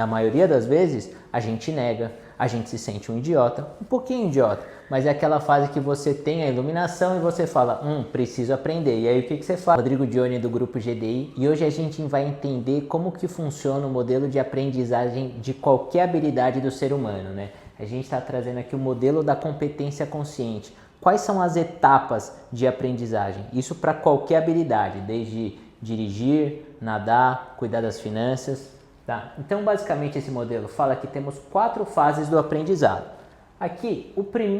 Na maioria das vezes, a gente nega, a gente se sente um idiota, um pouquinho idiota, mas é aquela fase que você tem a iluminação e você fala, preciso aprender. E aí o que você faz? Rodrigo Dione do Grupo GDI, e hoje a gente vai entender como que funciona o modelo de aprendizagem de qualquer habilidade do ser humano, né? A gente está trazendo aqui o modelo da competência consciente. Quais são as etapas de aprendizagem? Isso para qualquer habilidade, desde dirigir, nadar, cuidar das finanças. Tá? Então, basicamente, esse modelo fala que temos 4 fases do aprendizado. Aqui,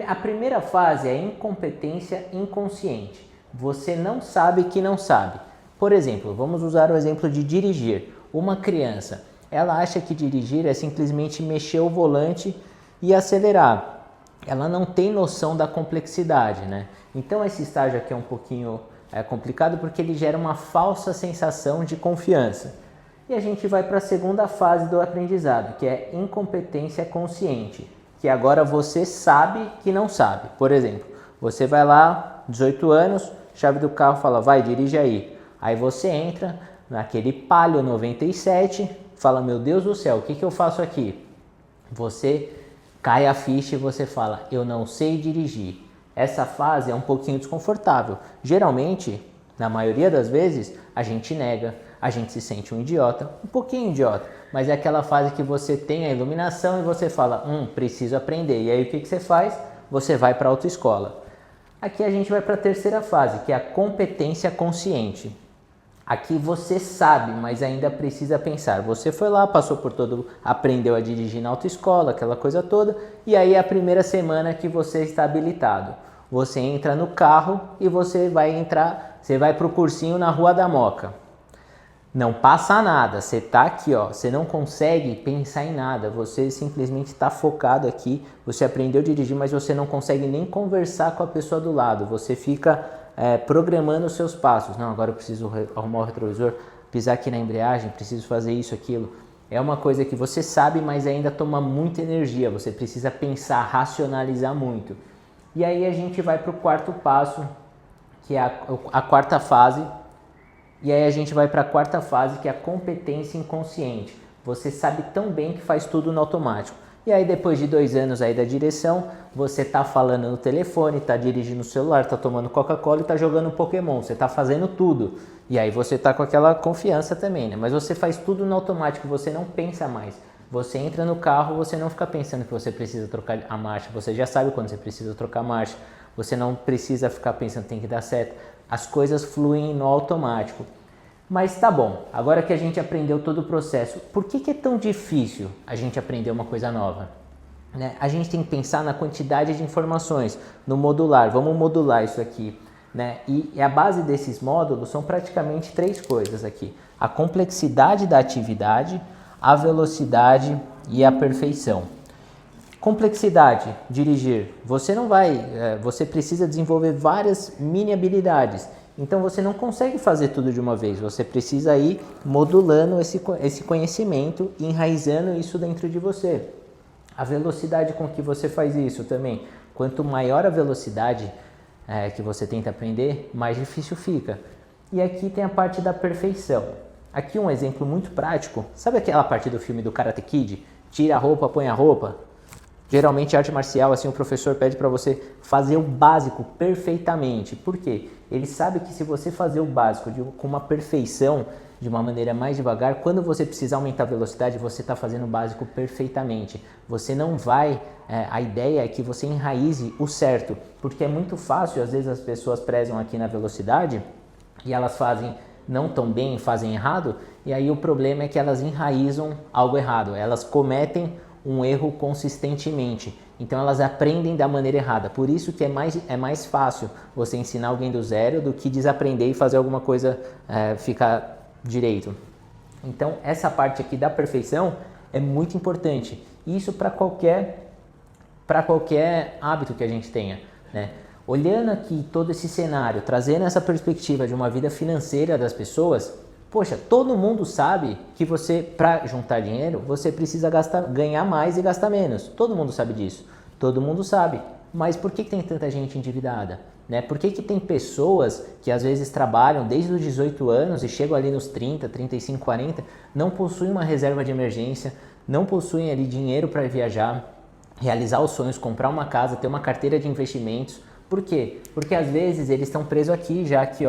a primeira fase é a incompetência inconsciente. Você não sabe que não sabe. Por exemplo, vamos usar o exemplo de dirigir. Uma criança, ela acha que dirigir é simplesmente mexer o volante e acelerar. Ela não tem noção da complexidade, né? Então, esse estágio aqui é um pouquinho complicado porque ele gera uma falsa sensação de confiança. E a gente vai para a segunda fase do aprendizado, que é incompetência consciente, que agora você sabe que não sabe. Por exemplo, você vai lá, 18 anos, chave do carro fala, vai, dirige aí. Aí você entra naquele Palio 97, fala, meu Deus do céu, o que eu faço aqui? Você cai a ficha e você fala, eu não sei dirigir. Essa fase é um pouquinho desconfortável. Geralmente, na maioria das vezes, a gente nega, a gente se sente um idiota, um pouquinho idiota, mas é aquela fase que você tem a iluminação e você fala, preciso aprender. E aí o que você faz? Você vai para a autoescola. Aqui a gente vai para a terceira fase, que é a competência consciente. Aqui você sabe, mas ainda precisa pensar. Você foi lá, passou por todo, aprendeu a dirigir na autoescola, aquela coisa toda, e aí é a primeira semana que você está habilitado. Você entra no carro e você vai para o cursinho na Rua da Moca. Não passa nada, você está aqui, ó, você não consegue pensar em nada, você simplesmente está focado aqui, você aprendeu a dirigir, mas você não consegue nem conversar com a pessoa do lado, você fica programando os seus passos. Não, agora eu preciso arrumar o retrovisor, pisar aqui na embreagem, preciso fazer isso, aquilo. É uma coisa que você sabe, mas ainda toma muita energia, você precisa pensar, racionalizar muito. E aí a gente vai para o quarto passo, que é a quarta fase. E aí a gente vai para a quarta fase, que é a competência inconsciente. Você sabe tão bem que faz tudo no automático. E aí depois de 2 anos aí da direção, você está falando no telefone, está dirigindo o celular, está tomando Coca-Cola e está jogando Pokémon. Você está fazendo tudo. E aí você está com aquela confiança também, né? Mas você faz tudo no automático, você não pensa mais. Você entra no carro, você não fica pensando que você precisa trocar a marcha. Você já sabe quando você precisa trocar a marcha. Você não precisa ficar pensando que tem que dar certo. As coisas fluem no automático. Mas tá bom, agora que a gente aprendeu todo o processo, por que é tão difícil a gente aprender uma coisa nova? Né? A gente tem que pensar na quantidade de informações, no modular, vamos modular isso aqui. Né? E a base desses módulos são praticamente 3 coisas aqui. A complexidade da atividade, a velocidade e a perfeição. Complexidade, dirigir. Você precisa desenvolver várias mini habilidades. Então você não consegue fazer tudo de uma vez. Você precisa ir modulando esse conhecimento, enraizando isso dentro de você. A velocidade com que você faz isso também. Quanto maior a velocidade que você tenta aprender, mais difícil fica. E aqui tem a parte da perfeição. Aqui um exemplo muito prático. Sabe aquela parte do filme do Karate Kid? Tira a roupa, põe a roupa. Geralmente, arte marcial, assim, o professor pede para você fazer o básico perfeitamente. Por quê? Ele sabe que se você fazer o básico com uma perfeição, de uma maneira mais devagar, quando você precisar aumentar a velocidade, você está fazendo o básico perfeitamente. Você não vai... a ideia é que você enraize o certo, porque é muito fácil, às vezes as pessoas prezam aqui na velocidade e elas fazem não tão bem, fazem errado, e aí o problema é que elas enraizam algo errado, elas cometem um erro consistentemente, então elas aprendem da maneira errada. Por isso que é mais fácil você ensinar alguém do zero do que desaprender e fazer alguma coisa ficar direito. Então essa parte aqui da perfeição é muito importante, isso para qualquer hábito que a gente tenha, né? Olhando aqui todo esse cenário, trazendo essa perspectiva de uma vida financeira das pessoas, poxa, todo mundo sabe que você, para juntar dinheiro, você precisa ganhar mais e gastar menos. Todo mundo sabe disso. Todo mundo sabe. Mas por que tem tanta gente endividada? Né? Por que tem pessoas que às vezes trabalham desde os 18 anos e chegam ali nos 30, 35, 40, não possuem uma reserva de emergência, não possuem ali dinheiro para viajar, realizar os sonhos, comprar uma casa, ter uma carteira de investimentos. Por quê? Porque às vezes eles estão presos aqui, já que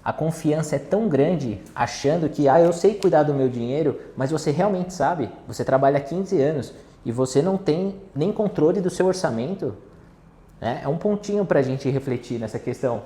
a confiança é tão grande, achando que eu sei cuidar do meu dinheiro, mas você realmente sabe, você trabalha há 15 anos e você não tem nem controle do seu orçamento, né? É um pontinho para a gente refletir nessa questão.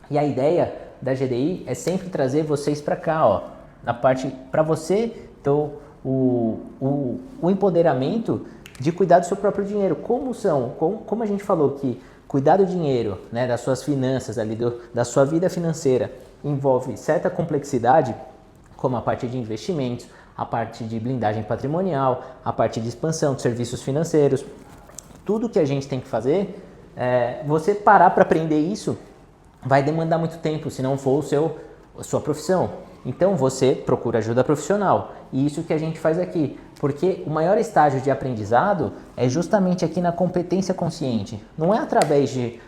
E a ideia da GDI é sempre trazer vocês para cá, na parte para você, então o empoderamento de cuidar do seu próprio dinheiro. Como a gente falou que cuidar do dinheiro, né, das suas finanças ali, da sua vida financeira, envolve certa complexidade, como a parte de investimentos, a parte de blindagem patrimonial, a parte de expansão de serviços financeiros. Tudo que a gente tem que fazer, você parar para aprender isso vai demandar muito tempo, se não for a sua profissão. Então você procura ajuda profissional. E isso que a gente faz aqui. Porque o maior estágio de aprendizado é justamente aqui na competência consciente. Não é através de,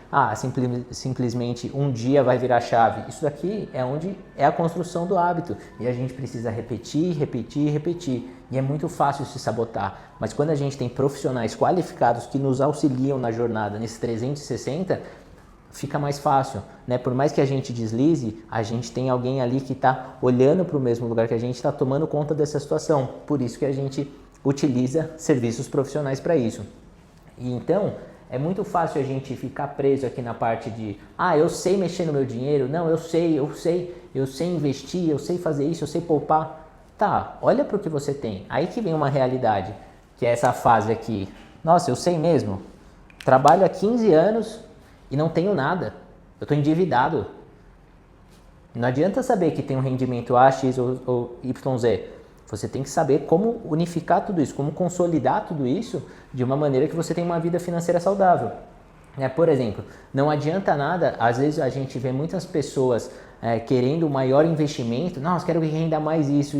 simplesmente um dia vai virar chave. Isso daqui é onde é a construção do hábito. E a gente precisa repetir, repetir, repetir. E é muito fácil se sabotar. Mas quando a gente tem profissionais qualificados que nos auxiliam na jornada, nesse 360, fica mais fácil, né? Por mais que a gente deslize, a gente tem alguém ali que está olhando para o mesmo lugar que a gente, está tomando conta dessa situação. Por isso que a gente utiliza serviços profissionais para isso. E então, é muito fácil a gente ficar preso aqui na parte de eu sei mexer no meu dinheiro, não, eu sei investir, eu sei fazer isso, eu sei poupar. Tá, olha para o que você tem. Aí que vem uma realidade, que é essa fase aqui. Nossa, eu sei mesmo. Trabalho há 15 anos e não tenho nada, eu estou endividado. Não adianta saber que tem um rendimento A, X ou YZ. Você tem que saber como unificar tudo isso, como consolidar tudo isso de uma maneira que você tenha uma vida financeira saudável. Por exemplo, não adianta nada, às vezes a gente vê muitas pessoas querendo um maior investimento, nossa, quero que renda mais isso,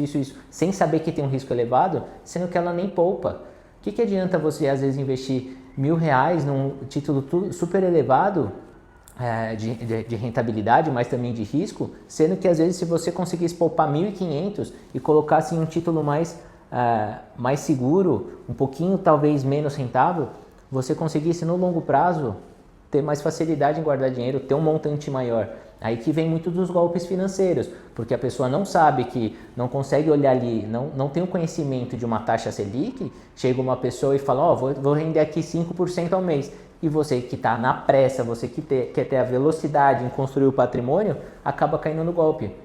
sem saber que tem um risco elevado, sendo que ela nem poupa. O que adianta você às vezes investir R$1.000 num título super elevado de rentabilidade, mas também de risco, sendo que às vezes se você conseguisse poupar 1.500 e colocasse em um título mais seguro, um pouquinho talvez menos rentável, você conseguisse no longo prazo ter mais facilidade em guardar dinheiro, ter um montante maior. Aí que vem muito dos golpes financeiros, porque a pessoa não sabe que, não consegue olhar ali, não tem o conhecimento de uma taxa Selic, chega uma pessoa e fala, vou render aqui 5% ao mês. E você que está na pressa, você que quer ter a velocidade em construir o patrimônio, acaba caindo no golpe,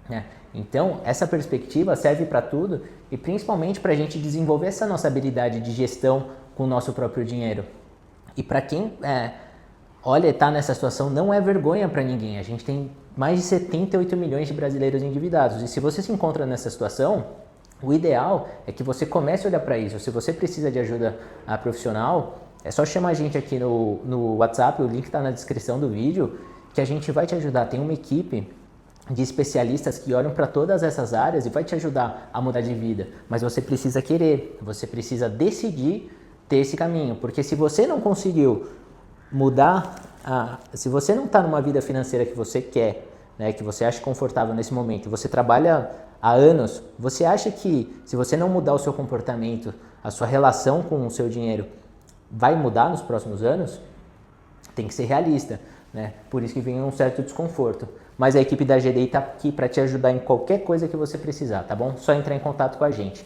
né? Então, essa perspectiva serve para tudo e principalmente para a gente desenvolver essa nossa habilidade de gestão com o nosso próprio dinheiro. E para quem está nessa situação, não é vergonha para ninguém. A gente tem mais de 78 milhões de brasileiros endividados. E se você se encontra nessa situação, o ideal é que você comece a olhar para isso. Se você precisa de ajuda profissional, é só chamar a gente aqui no WhatsApp, o link está na descrição do vídeo, que a gente vai te ajudar. Tem uma equipe de especialistas que olham para todas essas áreas e vai te ajudar a mudar de vida. Mas você precisa querer, você precisa decidir ter esse caminho. Porque se você não conseguiu mudar, se você não está numa vida financeira que você quer, né, que você acha confortável nesse momento, você trabalha há anos, você acha que se você não mudar o seu comportamento, a sua relação com o seu dinheiro vai mudar nos próximos anos? Tem que ser realista, né? Por isso que vem um certo desconforto. Mas a equipe da GDI está aqui para te ajudar em qualquer coisa que você precisar, tá bom? Só entrar em contato com a gente.